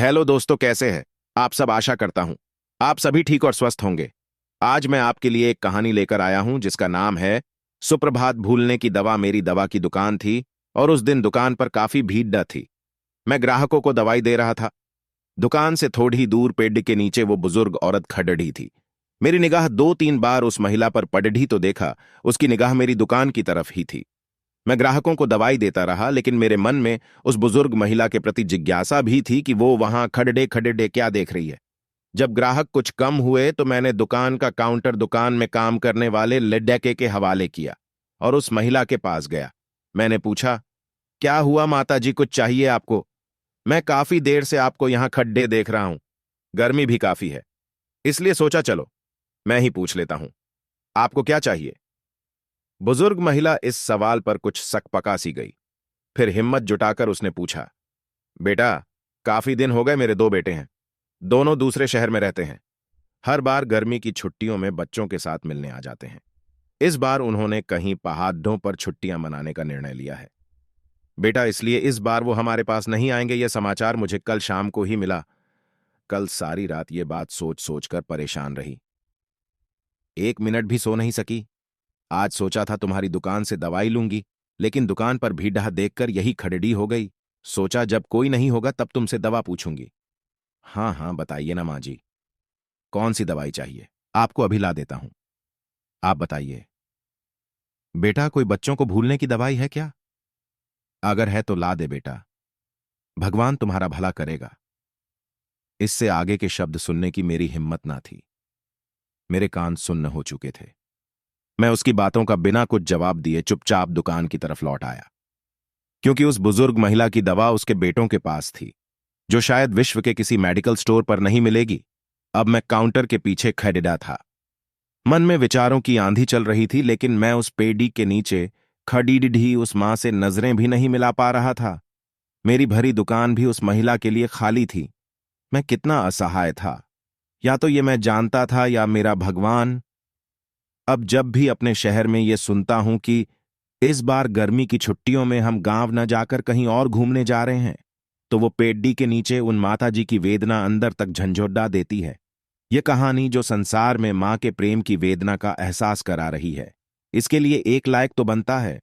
Hello दोस्तों, कैसे हैं आप सब। आशा करता हूं आप सभी ठीक और स्वस्थ होंगे। आज मैं आपके लिए एक कहानी लेकर आया हूं जिसका नाम है सुप्रभात। भूलने की दवा मेरी दवा की दुकान थी और उस दिन दुकान पर काफी भीड़ थी। मैं ग्राहकों को दवाई दे रहा था। दुकान से थोड़ी दूर पेड़ के नीचे वो बुजुर्ग औरत खड़ी थी। मेरी निगाह दो तीन बार उस महिला पर पड़ी तो देखा उसकी निगाह मेरी दुकान की तरफ ही थी। मैं ग्राहकों को दवाई देता रहा, लेकिन मेरे मन में उस बुजुर्ग महिला के प्रति जिज्ञासा भी थी कि वो वहां खड़े खड़े क्या देख रही है। जब ग्राहक कुछ कम हुए तो मैंने दुकान का काउंटर दुकान में काम करने वाले लड़के के हवाले किया और उस महिला के पास गया। मैंने पूछा, क्या हुआ माता जी, कुछ चाहिए आपको? मैं काफी देर से आपको यहां खड्डे देख रहा हूं। गर्मी भी काफी है, इसलिए सोचा चलो मैं ही पूछ लेता हूं, आपको क्या चाहिए। बुजुर्ग महिला इस सवाल पर कुछ सकपका सी गई। फिर हिम्मत जुटाकर उसने पूछा, बेटा, काफी दिन हो गए, मेरे दो बेटे हैं, दोनों दूसरे शहर में रहते हैं। हर बार गर्मी की छुट्टियों में बच्चों के साथ मिलने आ जाते हैं। इस बार उन्होंने कहीं पहाड़ों पर छुट्टियां मनाने का निर्णय लिया है। बेटा, इसलिए इस बार वो हमारे पास नहीं आएंगे। यह समाचार मुझे कल शाम को ही मिला। कल सारी रात ये बात सोच सोचकर परेशान रही, एक मिनट भी सो नहीं सकी। आज सोचा था तुम्हारी दुकान से दवाई लूंगी, लेकिन दुकान पर भीड़ देखकर यही खड़ड़ी हो गई। सोचा जब कोई नहीं होगा तब तुमसे दवा पूछूंगी। हाँ हाँ, बताइए ना माँ जी, कौन सी दवाई चाहिए? आपको अभी ला देता हूं। आप बताइए। बेटा, कोई बच्चों को भूलने की दवाई है क्या? अगर है तो ला दे बेटा, भगवान तुम्हारा भला करेगा। इससे आगे के शब्द सुनने की मेरी हिम्मत ना थी। मेरे कान सुन्न हो चुके थे। मैं उसकी बातों का बिना कुछ जवाब दिए चुपचाप दुकान की तरफ लौट आया, क्योंकि उस बुजुर्ग महिला की दवा उसके बेटों के पास थी, जो शायद विश्व के किसी मेडिकल स्टोर पर नहीं मिलेगी। अब मैं काउंटर के पीछे खड़ेड़ा था। मन में विचारों की आंधी चल रही थी, लेकिन मैं उस पेड़ी के नीचे खड़ी उस मां से नजरें भी नहीं मिला पा रहा था। मेरी भरी दुकान भी उस महिला के लिए खाली थी। मैं कितना असहाय था। या तो ये मैं जानता था या मेरा भगवान। अब जब भी अपने शहर में ये सुनता हूं कि इस बार गर्मी की छुट्टियों में हम गांव न जाकर कहीं और घूमने जा रहे हैं, तो वो पेड्डी के नीचे उन माताजी की वेदना अंदर तक झंझोड़ा देती है। ये कहानी जो संसार में मां के प्रेम की वेदना का एहसास करा रही है, इसके लिए एक लायक तो बनता है।